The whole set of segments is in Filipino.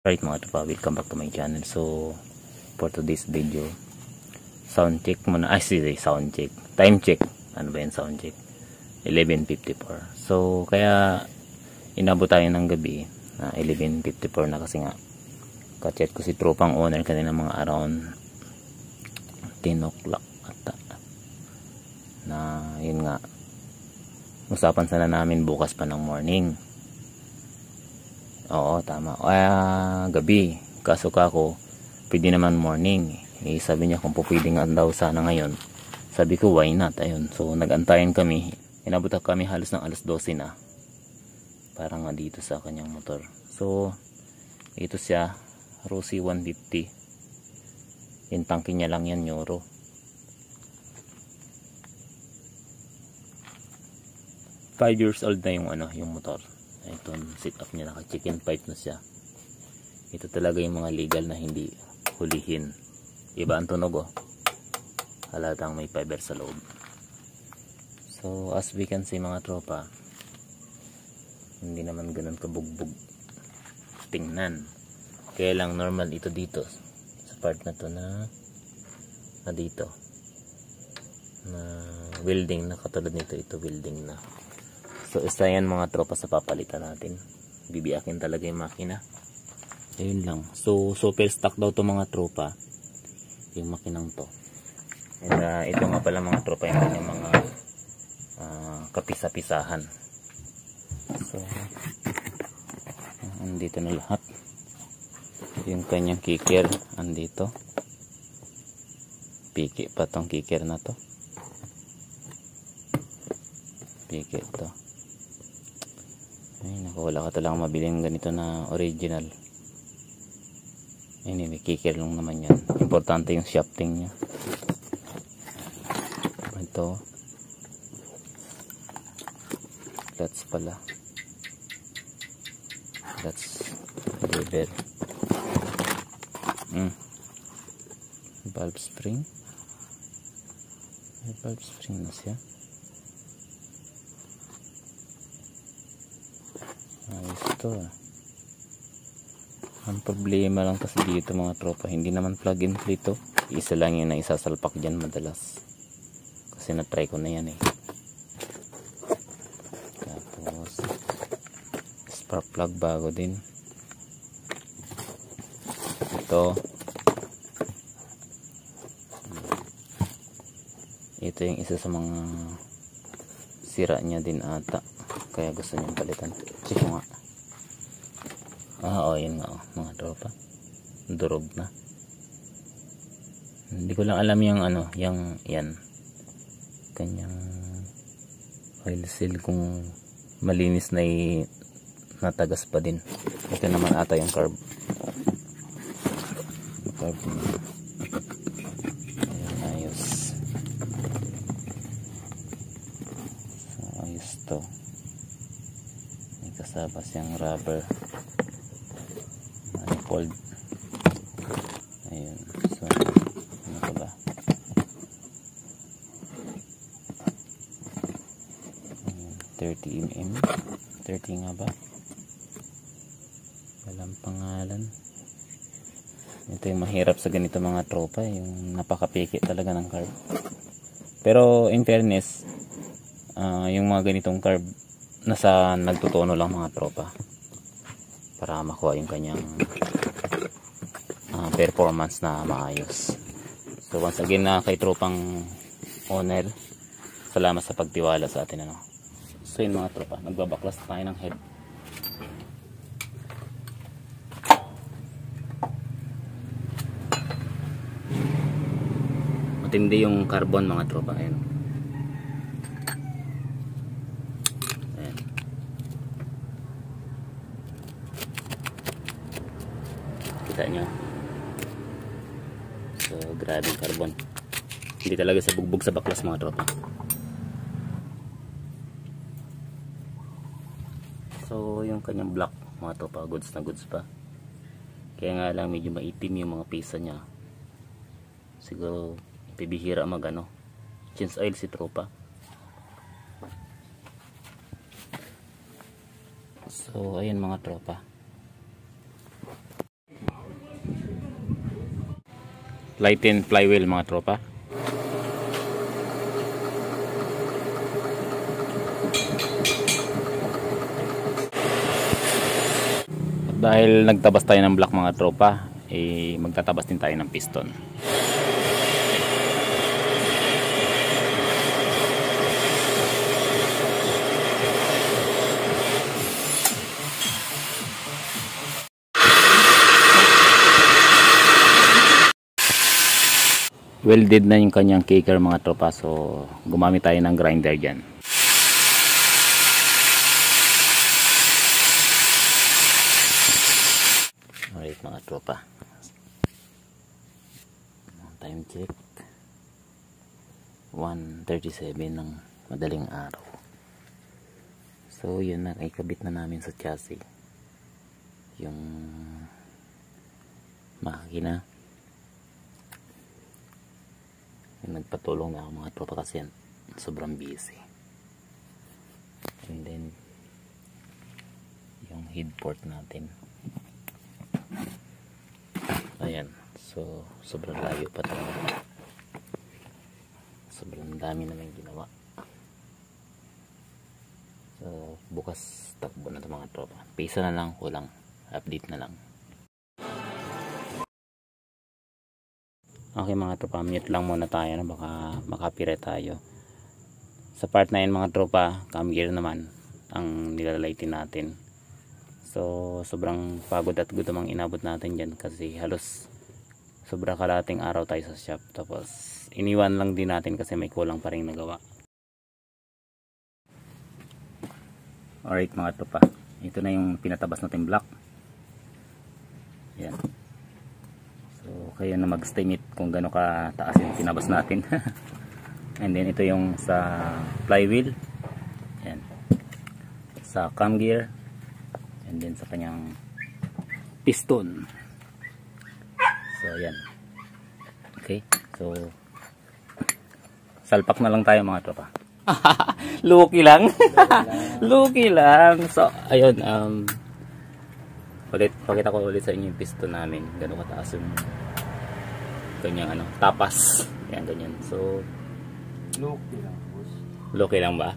Right mga tropa, welcome back to my channel. So for today's video, sound check muna. Sound check, time check. Ano ba yan, sound check? 11:54. So kaya inabot tayo ng gabi na 11:54 na kasi nga ka-chat ko si tropang owner kanina mga around 10 o'clock ata, na yun nga, usapan sana namin bukas pa ng morning. Oo, tama. Gabi. Kaso kako, pwede naman morning. Sabi niya kung pwede nga daw sana ngayon. Sabi ko, why not? Ayun. So, nag-antayin kami. Inabot kami halos ng alas 12 na. Parang nga dito sa kanyang motor. So, ito siya. Rossi 150. Yung tangke niya lang yan, Euro. Five years old na yung motor. Ito, sit up niya, naka chicken pipe na siya. Ito talaga yung mga legal na hindi hulihin. Iba ang tunog, oh. Halatang may fiber sa loob. So as we can see mga tropa, hindi naman ganun kabugbog tingnan. Kaya lang normal ito dito sa part na to na dito na welding na, katulad nito, ito welding na. So isa yan mga tropa sa papalitan natin. Bibiyakin talaga yung makina. Ayun lang. So super stock daw to mga tropa, yung makinang to. And ito nga pala mga tropa yung kanyang mga kapisa-pisahan. So andito na lahat. Yung kanyang kicker andito. Piki pa tong kicker na to. Piki to. Ay naku, wala ka talagang mabiling ganito na original. Ayun, may kicker lang naman yan. Importante yung shafting nya. Ito clutch pala, clutch lever, valve spring. May valve spring na siya. Ayos to, ah. Ang problema lang kasi dito mga tropa, hindi naman plug and play to. Isa lang yun na isasalpak dyan madalas, kasi na-try ko na yan eh. Tapos spark plug bago din. Ito yung isa sa mga sira niya din ata, kaya gusto niyang palitan. Check mo nga. Yun nga, mga tropa, durog na. Hindi ko lang alam yung yan kanyang oil seal kung malinis na natagas pa din. Ito naman ata yung carb. Ayan, ayos. So ayos to. May kasama siyang rubber manifold. Ayun. So ano pa ba? 30mm. 30 nga ba? Walang pangalan. Ito yung mahirap sa ganito mga tropa, yung napakapiki talaga ng carb. Pero in fairness, yung mga ganitong carb nasa nagtutono lang mga tropa para makuha yung kanyang performance na maayos. So once again, kay tropang owner, salamat sa pagtiwala sa atin. So yun mga tropa, nagbabaklas tayo ng head. Matindi yung carbon mga tropa. Ayan. Ayan. Kita nyo. So grabe yung carbon. Hindi talaga sa bugbog sa baklas mga tropa. So yung kanyang block mga tropa, goods na goods pa. Kaya nga lang medyo maitim yung mga pisa nya. Siguro pibihira change oil si tropa. So ayun mga tropa, lighten flywheel mga tropa. At dahil nagtabas tayo ng block mga tropa, magtatabas din tayo ng piston. Welded na yung kanyang kicker mga tropa, so gumamit tayo ng grinder dyan. Alright mga tropa, time check 1:37 ng madaling araw. So yun na, ikabit na namin sa chassis yung makina. Nagpatulong na ako mga tropa kasi sobrang busy. And then yung head port natin, ayan, so sobrang layo pa talaga, sobrang dami namin ginawa. So bukas takbo na ito mga tropa, pisa na lang, kulang update na lang. Okay mga tropa, mute lang muna tayo na baka makapire tayo. Sa part na yun mga tropa, cam gear naman ang nilalaitin natin. So sobrang pagod at gutom ang inabot natin dyan kasi halos sobrang kalating araw tayo sa shop. Tapos iniwan lang din natin kasi may kulang pa rin nagawa. Alright mga tropa, ito na yung pinatabas natin block. Yan. So kayo na mag-estimate kung gaano ka taas yung tinabas natin. And then ito yung sa flywheel, yan, sa cam gear, and then sa kanyang piston. So yan. Okay, so salpak na lang tayo mga tropa. Lucky lang. Lucky lang. So ayun, pakita ko ulit sa inyo yung piston namin, gano'ng kataas yung kanyang tapas. Yan, ganyan. So lucky lang, boss. Lucky lang ba?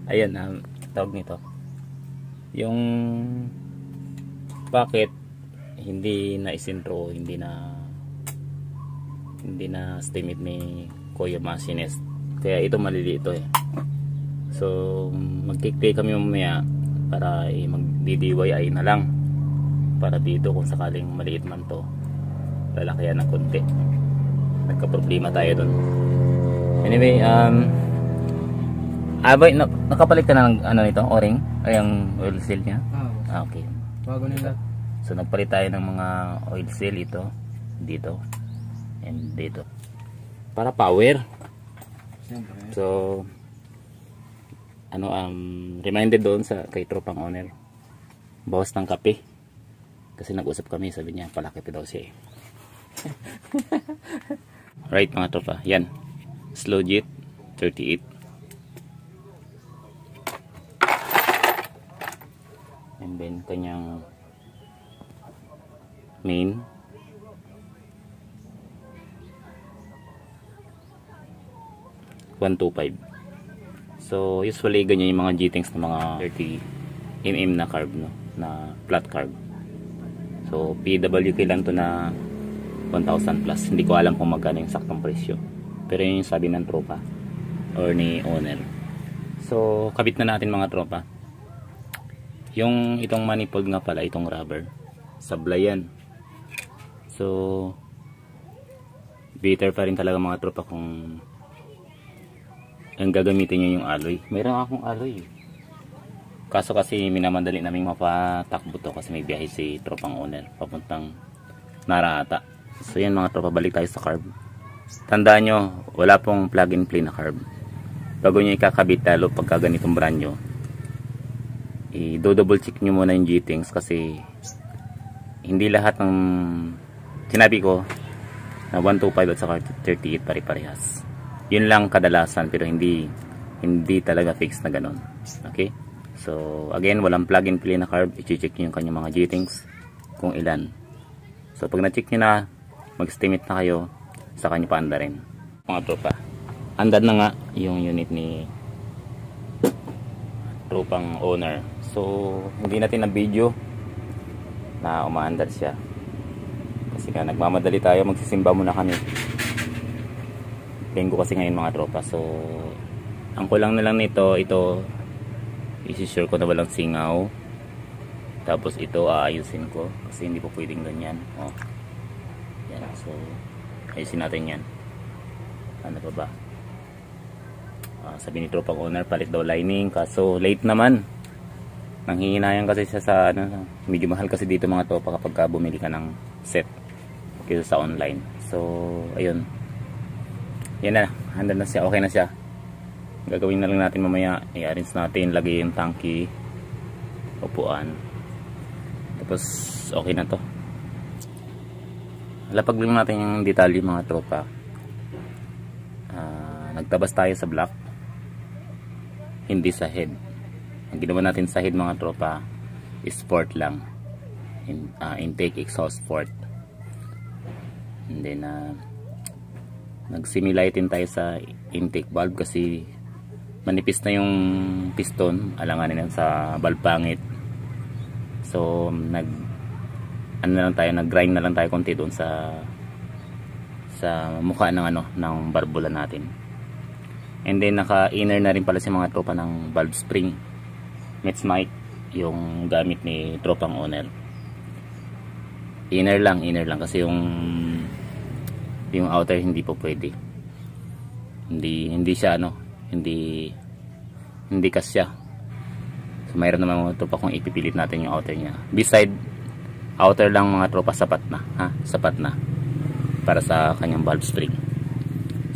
Ayan, tawag nito, yung bakit hindi na isintro, hindi na estimate ni Kuya Machinist, kaya ito maliliit ito eh. So mag-click kami mamaya para mag-DIY na lang, para dito kung sakaling maliit man to, lalakyan ng konti, nagka-problema tayo dun. Anyway, nakapalit ka na ng nito, o-ring, ay ang oil seal nya? Okay. Bago nila. So nagpalit tayo ng mga oil seal, ito, dito, and dito, para power. Siyempre. So reminded doon sa kay tropang owner, bawas ng kape, kasi nag-usap kami, sabi niya palaki daw siya eh. Right mga tropa, yan, slow jet 38, and then kanyang main 125. So usually ganyan yung mga G-Things na mga 30mm na carb, no, na flat carb. So PWK lang to na 1,000 plus. Hindi ko alam kung magkano yung saktong presyo, pero yun yung sabi ng tropa or ni owner. So kabit na natin mga tropa. Yung itong manifold nga pala, itong rubber, sablay yan. So better pa rin talaga mga tropa kung ang gagamitin nyo yung alloy. Mayroon akong alloy, kaso kasi minamadali naming mapatakbo to kasi may biyahe si tropang owner papuntang Narata. So yan mga tropa, balik tayo sa carb. Tandaan nyo, wala pong plug and play na carb. Bago nyo ikakabit, lalo pagka ganitong brand nyo, i-double check nyo muna yung G-Things, kasi hindi lahat ng sinabi ko na 125 at saka 38 pare-parehas. Yun lang kadalasan, pero hindi talaga fix na ganon. Okay, so again, walang plug and play na carb. I-check nyo yung kanyang mga G-Things kung ilan. So pag na-check nyo na, mag-estimate na kayo sa kanya paanda rin. Mga tropa, andad na nga yung unit ni tropang owner. So hindi natin na video na umaandar siya kasi nga nagmamadali tayo, magsisimba muna kami. Linggo kasi ngayon mga tropa. So ang kulang na lang nito, ito isi-sure ko na walang singaw. Tapos ito aayusin ko kasi hindi po pwedeng ganyan. Oh. Yan. So ayusin natin yan. Ano pa ba? Sabi ni tropang owner, palit daw lining. Kaso late naman. Nanghihinayan kasi siya sa ano, medyo mahal kasi dito mga tropa kapag bumili ka ng set kaysa sa online. So ayun. Yan na. Handa na siya. Okay na siya. Gagawin na lang natin mamaya. I-arrange natin. Lagay yung tangki. Upuan. Tapos okay na to. Lapag lang natin yung detalye mga tropa. Nagtabas tayo sa block, hindi sa head. Ang ginawa natin sa head mga tropa is port lang, intake, exhaust port. And then nagsimilightin tayo sa intake valve kasi manipis na yung piston, alanganin yan sa valve pangit. So nag-grind na lang tayo konti doon sa mukha ng ng barbula natin. And then naka-inner na rin pala si mga tropa ng valve spring. Metsmite yung gamit ni tropang owner. Inner lang kasi yung outer hindi po pwede. Hindi siya hindi kasya. So mayroon naman mga tropa kung ipipilit natin yung outer niya. Beside outer lang mga tropa, sapat na, sapat na para sa kanyang valve spring.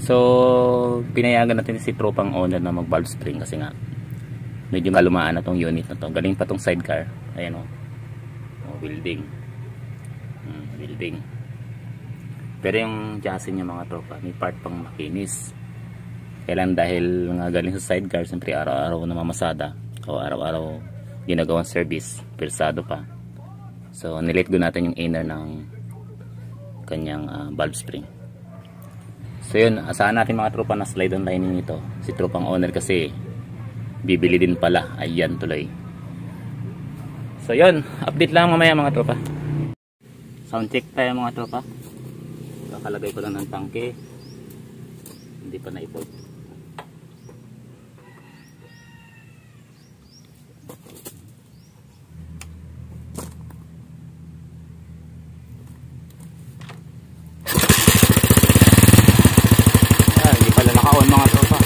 So pinayagan natin si tropang owner na mag valve spring kasi nga medyo malumaan na tong unit na to. Galing pa tong sidecar. Ayan building. Building. Pero yung chassis niya mga tropa, may part pang makinis. Kailan dahil nga galing sa sidecar, siyempre araw-araw na mamasada o araw-araw ginagawang service, persado pa. So nilet go natin yung inner ng kanyang valve spring. So yun, asahan natin mga tropa na slide on lining nito si tropang owner kasi bibili din pala. Ayan tuloy. So yun, update lang mamaya mga tropa. Sound check tayo mga tropa. Kakalagay ko lang ng tangke, hindi pa naipod. Hindi pala naka-on mga tropa.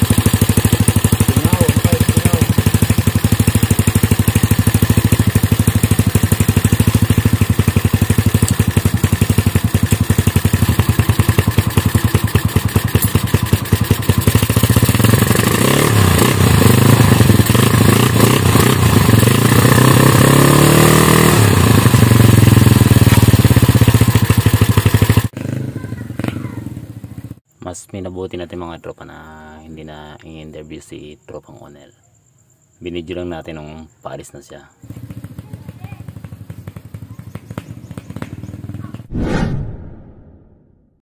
Mas minabuti natin mga tropa na hindi na i-interview si tropang owner. Binidyo lang natin nung paalis na siya.